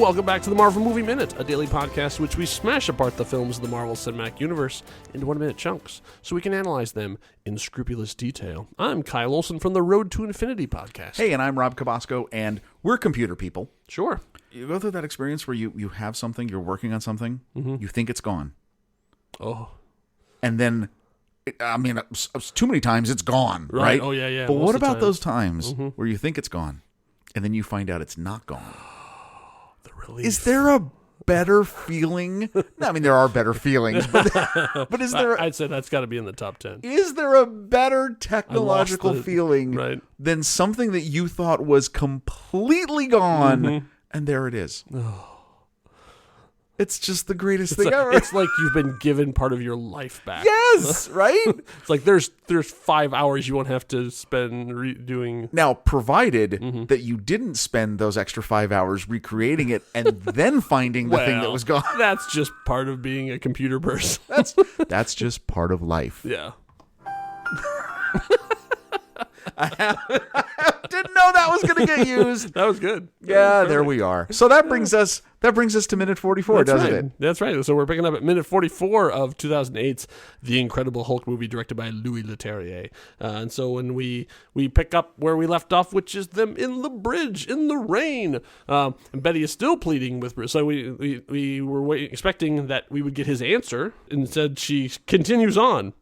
welcome back to the Marvel Movie Minute, a daily podcast in which we smash apart the films of the Marvel Cinematic Universe into 1-minute chunks so we can analyze them in scrupulous detail. I'm Kyle Olson from the Road to Infinity podcast. Hey, and I'm Rob Cabasco, and we're computer people. Sure. You go through that experience where you have something, you're working on something, you think it's gone. Oh. And then, too many times it's gone, right? Oh, yeah. But what about those times where you think it's gone, and then you find out it's not gone? The relief. Is there a better feeling? No, I mean, there are better feelings, but is there... I'd say that's got to be in the top 10. Is there a better technological feeling than something that you thought was completely gone, and there it is? Oh. It's just the greatest thing ever. It's like you've been given part of your life back. Yes, right? It's like there's 5 hours you won't have to spend doing. Now, provided that you didn't spend those extra 5 hours recreating it and then finding the thing that was gone. That's just part of being a computer person. That's just part of life. Yeah. I didn't know that was going to get used. That was good. Yeah, there we are. So that brings us to minute 44, doesn't it? That's right. So we're picking up at minute 44 of 2008's The Incredible Hulk movie, directed by Louis Leterrier. And so when we pick up where we left off, which is them in the bridge in the rain, and Betty is still pleading with Bruce. So we were expecting that we would get his answer. Instead, she continues on.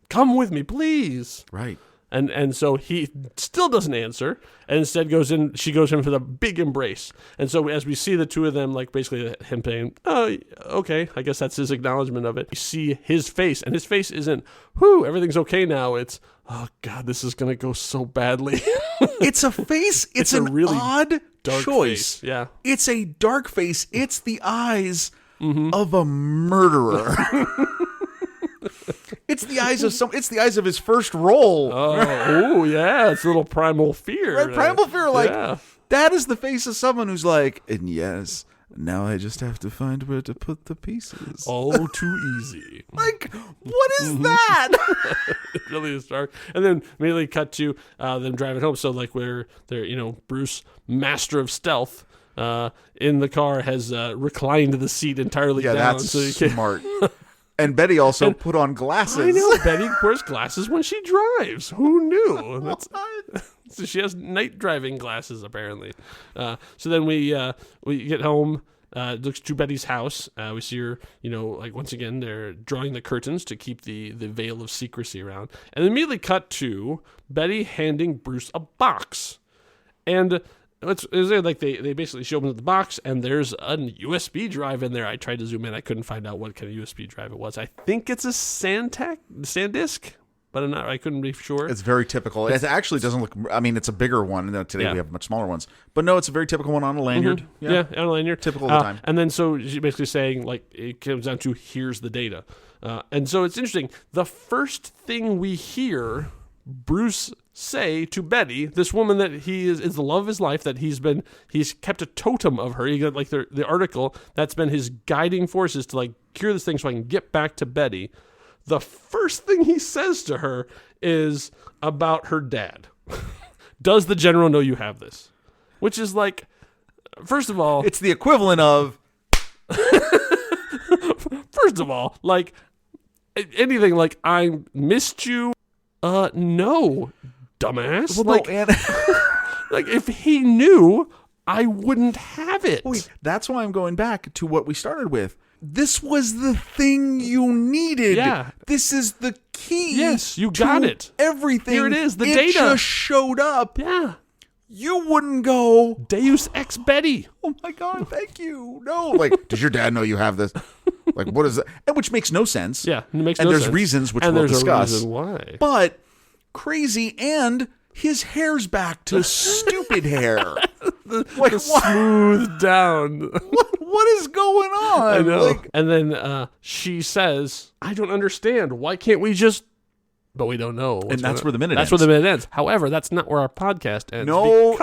Come with me, please. Right. And so he still doesn't answer, and instead she goes in for the big embrace. And so as we see the two of them, like basically him saying, oh, okay, I guess that's his acknowledgement of it. We see his face, and his face isn't, whew, everything's okay now. It's, oh God, this is going to go so badly. It's a face. It's an really odd dark choice. Face. Yeah. It's a dark face. It's the eyes of a murderer. It's the eyes of It's the eyes of his first role. Oh, yeah. It's a little primal fear. Right, primal fear. That is the face of someone who's like, and yes, now I just have to find where to put the pieces. Oh, too easy. Like, what is that? It really is dark. And then immediately cut to them driving home. So like where they're, Bruce, master of stealth, in the car has reclined the seat entirely down. Yeah, that's smart. And Betty also put on glasses. I know. Betty wears glasses when she drives. Who knew? So she has night driving glasses, apparently. So then we get home. Looks to Betty's house. We see her, once again, they're drawing the curtains to keep the veil of secrecy around. And immediately cut to Betty handing Bruce a box. And it's like they basically show him the box, and there's a USB drive in there. I tried to zoom in. I couldn't find out what kind of USB drive it was. I think it's a SanDisk, but I couldn't be sure. It's very typical. It actually doesn't look, it's a bigger one. Today we have much smaller ones. But no, it's a very typical one on a lanyard. Yeah, on a lanyard. Typical of the time. And then so she's basically saying, it comes down to, here's the data. And so it's interesting. The first thing we hear Bruce say to Betty, this woman that he is the love of his life, that he's kept a totem of her. You got like the article that's been his guiding forces to cure this thing so I can get back to Betty. The first thing he says to her is about her dad. Does the general know you have this? Which is like, first of all, it's the equivalent of first of all, like anything like I missed you. No, dumbass. Well, Like if he knew, I wouldn't have it. Wait, that's why I'm going back to what we started with. This was the thing you needed. Yeah. This is the key. Yes, you got it. Everything. Here it is, the data. It just showed up. Yeah. You wouldn't go, Deus ex Betty. Oh my God, thank you. No. Does your dad know you have this? What is that? And which makes no sense. Yeah, it makes no sense. sense. And there's reasons which we'll discuss. A reason why. But crazy, and his hair's back to stupid hair. the smooth down. What is going on? I know. And then she says, I don't understand. Why can't we just... But we don't know. And that's where the minute ends. That's where the minute ends. However, that's not where our podcast ends. No.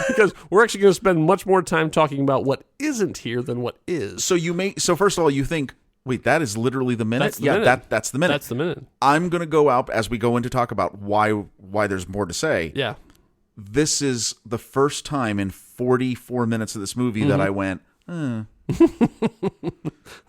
Because we're actually going to spend much more time talking about what isn't here than what is. So first of all, you think, wait, that is literally the minute? That's the minute. That's the minute. That's the minute. I'm going to go out as we go in to talk about why there's more to say. Yeah. This is the first time in 44 minutes of this movie that I went,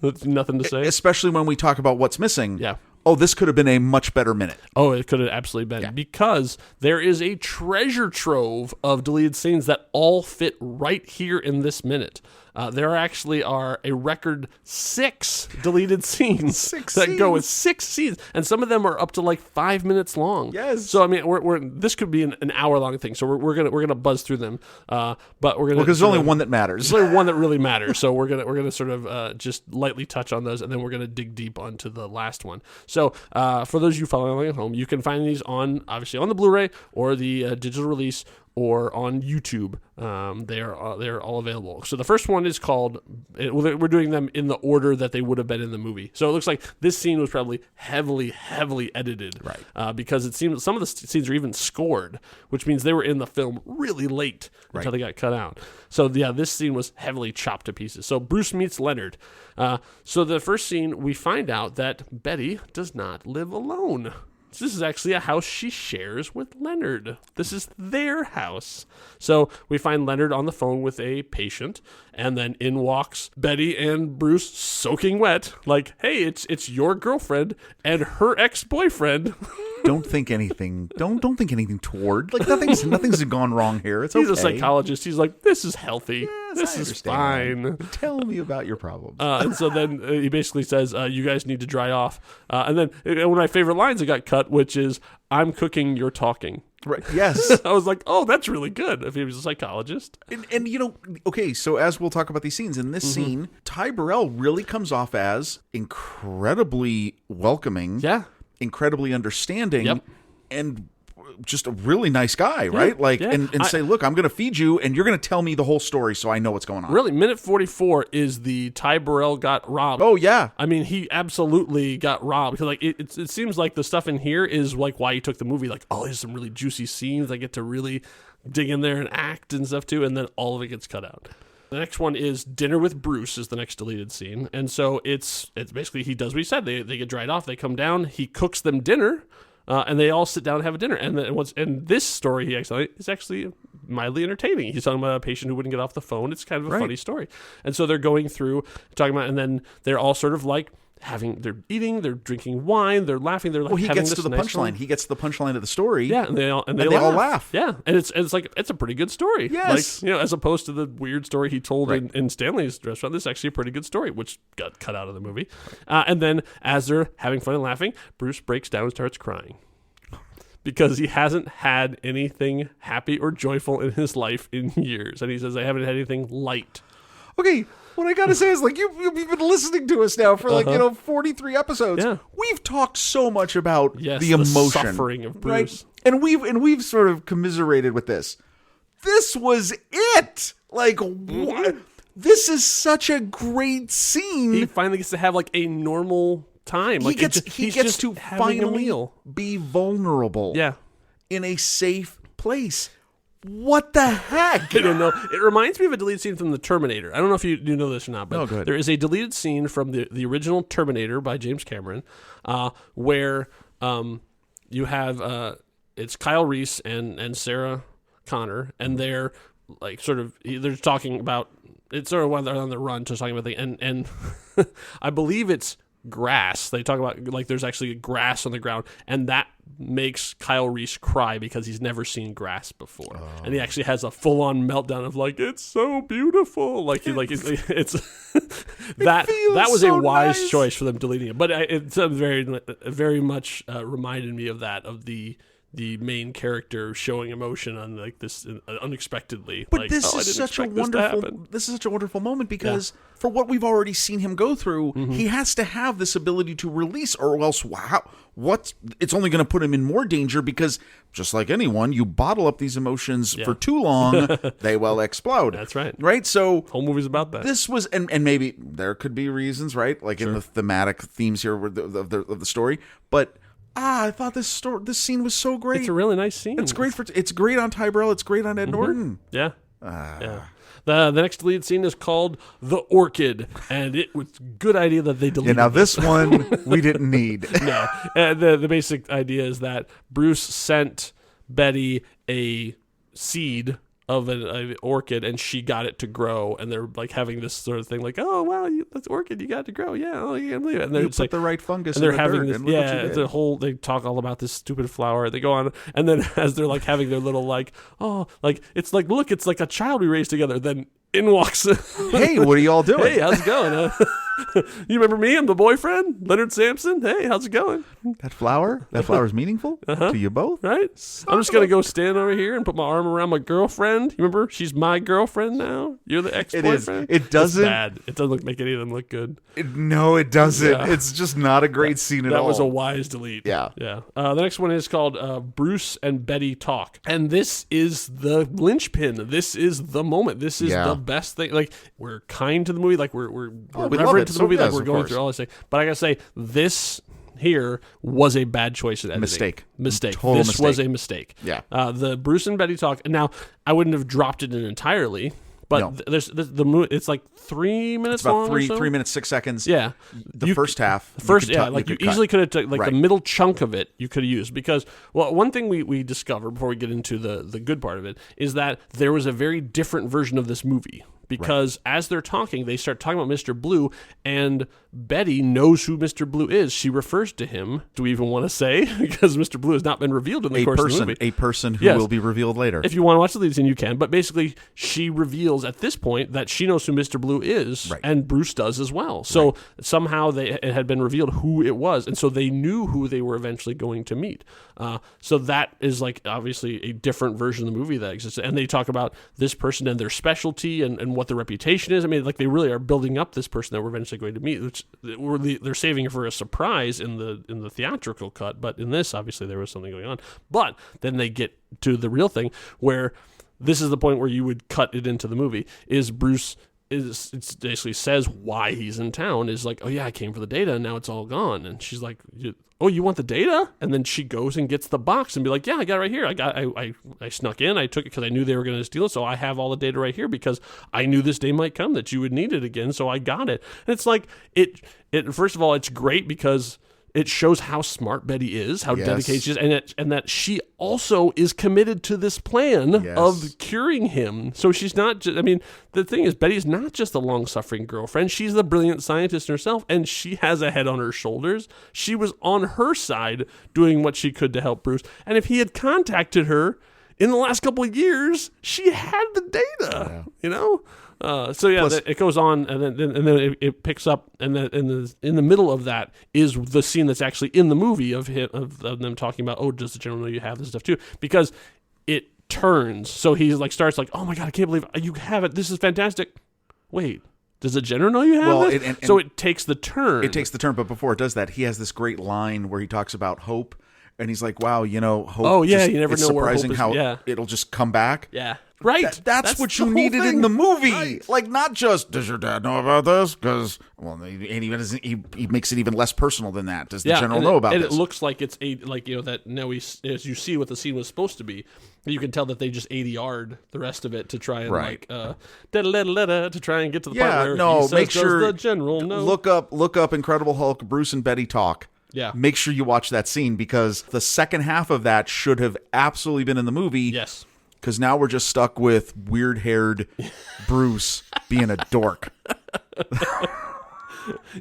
That's nothing to say. Especially when we talk about what's missing. Yeah. Oh, this could have been a much better minute. Oh, it could have absolutely been. Because there is a treasure trove of deleted scenes that all fit right here in this minute. There actually are a record 6 deleted scenes that go with 6 scenes, and some of them are up to like 5 minutes long. Yes. So I mean, this could be an hour long thing. So we're gonna buzz through them, but we're gonna because there's only one that matters. There's only one that really matters. So we're gonna sort of just lightly touch on those, and then we're gonna dig deep onto the last one. So for those of you following along at home, you can find these obviously on the Blu-ray or the digital release, or on YouTube. They're all available. So the first one is called, we're doing them in the order that they would have been in the movie. So it looks like this scene was probably heavily edited. Right. Because it seems some of the scenes are even scored, which means they were in the film really late until they got cut out. So yeah, this scene was heavily chopped to pieces. So Bruce meets Leonard. So the first scene, we find out that Betty does not live alone. So this is actually a house she shares with Leonard. This is their house. So we find Leonard on the phone with a patient, and then in walks Betty and Bruce soaking wet. Like, hey, it's your girlfriend and her ex-boyfriend. Don't think anything. Don't think anything toward. Like nothing's gone wrong here. It's He's okay. a psychologist. He's like, this is healthy. Yes, this is fine. Tell me about your problems. And so then he basically says, you guys need to dry off. And then one of my favorite lines that got cut, which is, I'm cooking, you're talking. Right. Yes. I was like, oh, that's really good if he was a psychologist. And okay, so as we'll talk about these scenes, in this scene, Ty Burrell really comes off as incredibly welcoming. Yeah. Incredibly understanding. Yep. And just a really nice guy, right? And say, look, I'm going to feed you, and you're going to tell me the whole story so I know what's going on. Really, minute 44 is the Ty Burrell got robbed. Oh, yeah. I mean, he absolutely got robbed. Because it seems like the stuff in here is like why he took the movie. Like, oh, there's some really juicy scenes. I get to really dig in there and act and stuff too, and then all of it gets cut out. The next one is Dinner with Bruce is the next deleted scene. And so it's basically he does what he said. They get dried off. They come down. He cooks them dinner. And they all sit down and have a dinner. And this story is actually mildly entertaining. He's talking about a patient who wouldn't get off the phone. It's kind of a funny story. And so they're going through talking about, and then they're all sort of like they're eating, they're drinking wine, they're laughing, they're like he having gets this to the nice punchline. fun. He gets to the punchline of the story. Yeah, and they all laugh. Yeah, and it's like it's a pretty good story. Yes, like, as opposed to the weird story he told in Stanley's restaurant. This is actually a pretty good story, which got cut out of the movie. And then as they're having fun and laughing, Bruce breaks down and starts crying. Because he hasn't had anything happy or joyful in his life in years. And he says, I haven't had anything light. Okay, what I got to say is, like, you've been listening to us now for, 43 episodes. Yeah. We've talked so much about the emotion. Suffering of Bruce. Right? And we've sort of commiserated with this. This was it! Like, what? This is such a great scene. He finally gets to have, like, a normal time. He gets to finally be vulnerable. Yeah. In a safe place. What the heck? I don't know. It reminds me of a deleted scene from The Terminator. I don't know if you know this or not, but there is a deleted scene from the original Terminator by James Cameron, where you have it's Kyle Reese and Sarah Connor, and they're like they're talking about, it's sort of when they're on the run, just talking about and I believe it's grass. They talk about like there's actually grass on the ground, and that makes Kyle Reese cry because he's never seen grass before, and he actually has a full-on meltdown of like, it's so beautiful. Like it's that was so a wise choice for them deleting it, but it's very much reminded me of the main character showing emotion on like this unexpectedly. But like, this is such a wonderful moment because for what we've already seen him go through, he has to have this ability to release, or else it's only going to put him in more danger, because just like anyone, you bottle up these emotions for too long, they will explode. That's right. Right? So whole movie's about that. This was, and maybe there could be reasons, right? Like in the thematic themes here of the story, but I thought this scene was so great. It's a really nice scene. It's great on Ty Burrell. It's great on Ed Norton. Yeah. Yeah. The next lead scene is called The Orchid, and it was a good idea that they deleted it. Now this one we didn't need. No. The basic idea is that Bruce sent Betty a seed of an orchid, and she got it to grow, and they're like having this sort of thing, like, oh wow, that's orchid, you got it to grow, yeah, oh, you can't believe it. And You it's put like the right fungus and in they're the having dirt, this, and look what you yeah, did. they talk all about this stupid flower. They go on, and then as they're like having their little like, oh, like it's like, look, it's like a child we raised together. Then in walks, Hey, what are you all doing? hey, how's it going? You remember me? I'm the boyfriend, Leonard Sampson. Hey, how's it going? That flower's meaningful to you both? Right? I'm just gonna go stand over here and put my arm around my girlfriend. You remember? She's my girlfriend now. You're the ex-boyfriend. It doesn't. It's bad. It doesn't make any of them look good. No, it doesn't. Yeah. It's just not a great scene at all. That was a wise delete. Yeah. Yeah. The next one is called Bruce and Betty Talk. And this is the linchpin. This is the moment. This is the best thing. Like, we're kind to the movie. Like, we're we reverent love it. to the So movie. yes, Like, we're of going course. through all this thing. But I gotta say, this here was a bad choice in editing. Mistake. Total this mistake. was a mistake. Yeah. The Bruce and Betty Talk. Now, I wouldn't have dropped it in entirely. But No. there's the movie. It's like 3 minutes It's about long. or so? 3 minutes 6 seconds. Yeah. The first half. First, you could you cut. easily could have took like Right. the middle chunk of it. You could have used because, well, one thing we discovered before we get into the good part of it is that there was a very different version of this movie. Because as they're talking, they start talking about Mr. Blue, and Betty knows who Mr. Blue is. She refers to him. Do we even want to say? Because Mr. Blue has not been revealed in the course of the movie. A person who Yes. will be revealed later. If you want to watch the lead scene, you can. But basically, she reveals at this point that she knows who Mr. Blue is, Right. and Bruce does as well. So somehow it had been revealed who it was, and so they knew who they were eventually going to meet. So that is like obviously a different version of the movie that exists. And they talk about this person and their specialty and what their reputation is. I mean, like they really are building up this person that we're eventually going to meet, which they're saving it for a surprise in the theatrical cut. But in this, obviously, there was something going on. But then they get to the real thing where this is the point where you would cut it into the movie is Bruce it basically says why he's in town is like, oh yeah, I came for the data and now it's all gone. And she's like, oh, you want the data? And then she goes and gets the box and be like, yeah, I got it right here. I snuck in. I took it because I knew they were going to steal it. So I have all the data right here because I knew this day might come that you would need it again. So I got it. And it's like, first of all, it's great because it shows how smart Betty is, how dedicated she is, and that she also is committed to this plan of curing him. So she's not just, I mean, the thing is, Betty's not just a long-suffering girlfriend. She's the brilliant scientist herself, and she has a head on her shoulders. She was on her side doing what she could to help Bruce. And if he had contacted her in the last couple of years, she had the data, you know? Plus, it goes on, and then it picks up, and then in the middle of that is the scene that's actually in the movie of them talking about, oh, does the general know you have this stuff too? Because it turns, so he like starts like, oh my god, I can't believe you have it. This is fantastic. Wait, does the general know you have this? So it takes the turn. It takes the turn, but before it does that, he has this great line where he talks about hope, and he's like, wow, hope. Oh yeah, you never know where hope surprising is. how it'll just come back. Yeah. Right. That's what you needed in the movie. Like, not just, does your dad know about this? Because, well, he makes it even less personal than that. Does the general know about this? And it looks like it's that now as you see what the scene was supposed to be, you can tell that they just ADR'd the rest of it to try and to try and get to the part where he says, make sure does the general know? Look up Incredible Hulk, Bruce and Betty Talk. Yeah. Make sure you watch that scene because the second half of that should have absolutely been in the movie. Yes. Because now we're just stuck with weird-haired Bruce being a dork.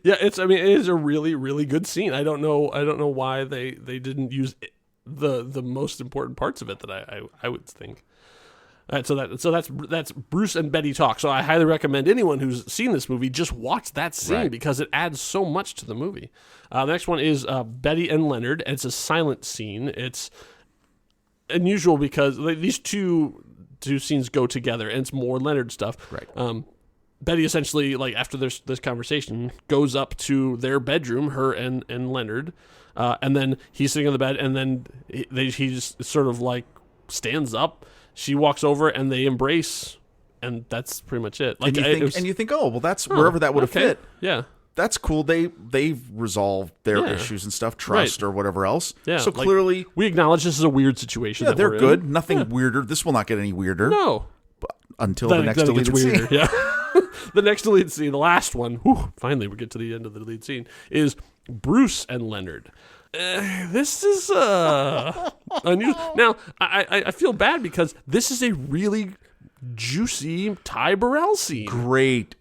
Yeah, it is a really, really good scene. I don't know why they didn't use the most important parts of it that I would think. All right, so that's Bruce and Betty Talk. So I highly recommend anyone who's seen this movie just watch that scene because it adds so much to the movie. The next one is Betty and Leonard. It's a silent scene. It's unusual because these two scenes go together, and it's more Leonard stuff. Right. Betty essentially, like after this conversation, goes up to their bedroom, her and Leonard, and then he's sitting on the bed, and then he just sort of like stands up. She walks over, and they embrace, and that's pretty much it. Like, and you think, oh, well, that's wherever that would have fit. Yeah. That's cool. They've resolved their issues and stuff, trust or whatever else. Yeah. So clearly, we acknowledge this is a weird situation. Yeah, they're good. Nothing weirder. This will not get any weirder. No. Until the next deleted scene. Yeah. The next deleted scene, the last one. Whew, finally, we get to the end of the deleted scene. Is Bruce and Leonard. This is unusual. Now, I feel bad because this is a really juicy Ty Burrell scene. Great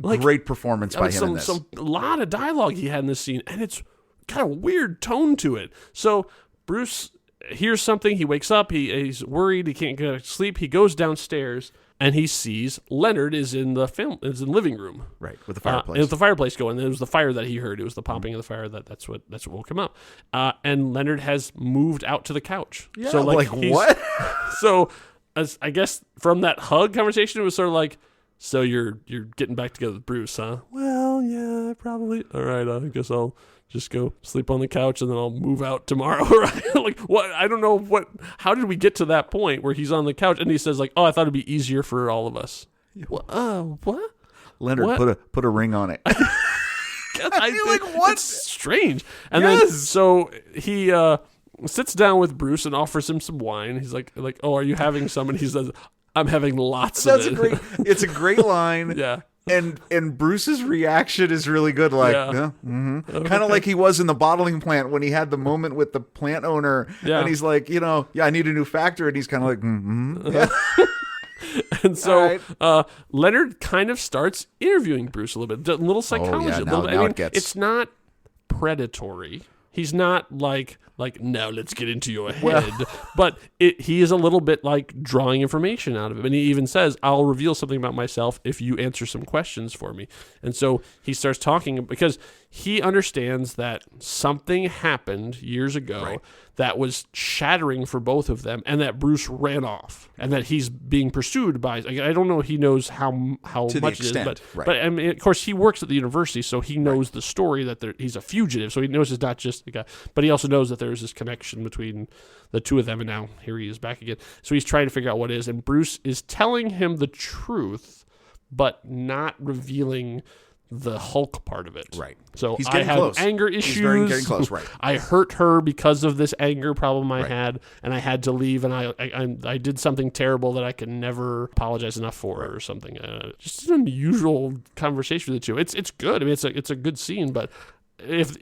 performance by him in this. A lot of dialogue he had in this scene, and it's got a weird tone to it. So Bruce hears something. He wakes up. He's worried. He can't get to sleep. He goes downstairs, and he sees Leonard is in the living room, right, with the fireplace. With the fireplace going. It was the fire that he heard. It was the popping of the fire that's what woke him up. And Leonard has moved out to the couch. Yeah, so like what? So as I guess from that hug conversation, it was sort of like, so you're getting back together with Bruce, huh? Well, yeah, probably. All right, I guess I'll just go sleep on the couch and then I'll move out tomorrow. Right? Like, what? I don't know how did we get to that point where he's on the couch and he says like, oh, I thought it'd be easier for all of us. What? Leonard what? put a ring on it. I feel like, what? It's strange. And then so he sits down with Bruce and offers him some wine. He's like, oh, are you having some? And he says, I'm having lots of it. It's a great line. Yeah. And Bruce's reaction is really good, like, kind of like he was in the bottling plant when he had the moment with the plant owner, and he's like, I need a new factor, and he's kind of like, yeah. And so Leonard kind of starts interviewing Bruce a little bit, a little psychology, a little bit. It's not predatory. He's not like now let's get into your head, but he is a little bit like drawing information out of him. And he even says, I'll reveal something about myself if you answer some questions for me. And so he starts talking because he understands that something happened years ago that was shattering for both of them, and that Bruce ran off, and that he's being pursued by. I don't know if he knows how much it is, but I mean, of course, he works at the university, so he knows the story that he's a fugitive. So he knows it's not just a guy, but he also knows that there's this connection between the two of them, and now here he is back again. So he's trying to figure out what it is, and Bruce is telling him the truth, but not revealing the Hulk part of it. Right. So he's I have close. Anger issues. He's getting close, right. I hurt her because of this anger problem I had, and I had to leave, and I did something terrible that I can never apologize enough for, or something. Just an unusual conversation with the two. It's good. I mean, it's a good scene, but if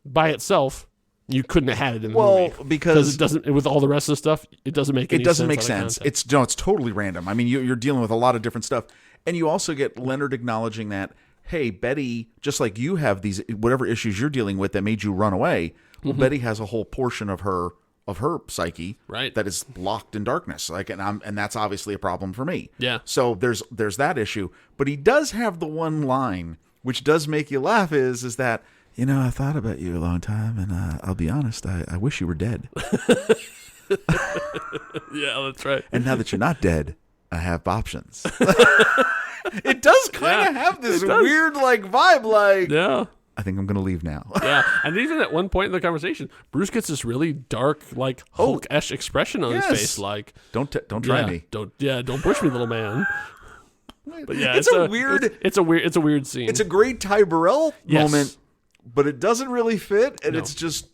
by itself, you couldn't have had it in the movie. Because it doesn't, with all the rest of the stuff, it doesn't make any sense. It doesn't make sense. It's totally random. I mean, you're dealing with a lot of different stuff. And you also get Leonard acknowledging that, hey, Betty, just like you have these whatever issues you're dealing with that made you run away, well, Betty has a whole portion of her psyche that is locked in darkness. Like, and that's obviously a problem for me. Yeah. So there's that issue. But he does have the one line which does make you laugh is that, I thought about you a long time, and I'll be honest, I wish you were dead. Yeah, that's right. And now that you're not dead, I have options. It does kind of have this weird vibe, I think I'm going to leave now. Yeah, and even at one point in the conversation, Bruce gets this really dark, Hulk-esque expression on his face, like, don't try me. Don't push me, little man. But yeah, it's a weird scene. It's a great Ty Burrell moment, but it doesn't really fit, and it's just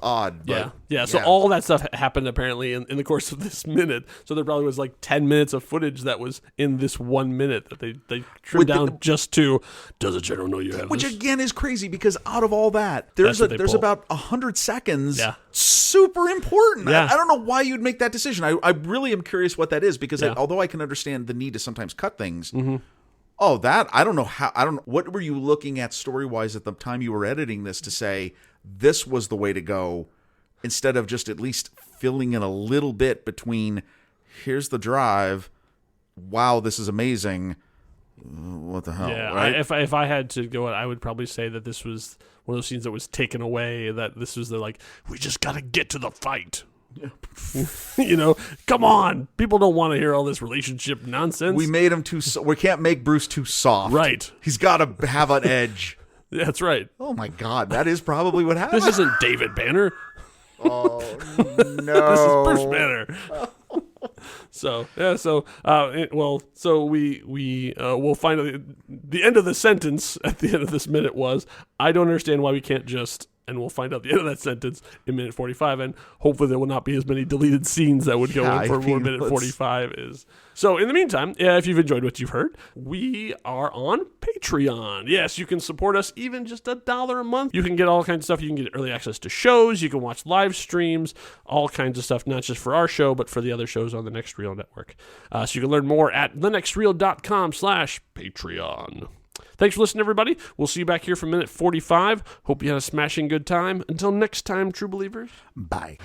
odd. But, So all that stuff happened apparently in the course of this minute. So there probably was 10 minutes of footage that was in this 1 minute that they trimmed down just to, does the general know you have which this? Again is crazy, because out of all that, there's about 100 seconds super important. I don't know why you'd make that decision. I really am curious what that is, because although I can understand the need to sometimes cut things, I don't know what were you looking at story-wise at the time you were editing this to say this was the way to go, instead of just at least filling in a little bit between, here's the drive, wow, this is amazing, what the hell? Yeah, right? If I had to go, I would probably say that this was one of those scenes that was taken away, that this was we just got to get to the fight. Come on. People don't want to hear all this relationship nonsense. We made him we can't make Bruce too soft. Right. He's got to have an edge. Yeah, that's right. Oh my God, that is probably what happened. This isn't David Banner. Oh no, this is Bruce Banner. We'll find out the end of the sentence at the end of this minute was, I don't understand why we can't just, and we'll find out the end of that sentence in minute 45, and hopefully there will not be as many deleted scenes that would go in for where minute 45 is. So in the meantime, if you've enjoyed what you've heard, we are on Patreon. Yes, you can support us even just $1 a month. You can get all kinds of stuff. You can get early access to shows. You can watch live streams, all kinds of stuff, not just for our show, but for the other shows on the Next Reel Network. So you can learn more at thenextreel.com/Patreon. Thanks for listening, everybody. We'll see you back here for minute 45. Hope you had a smashing good time. Until next time, true believers. Bye.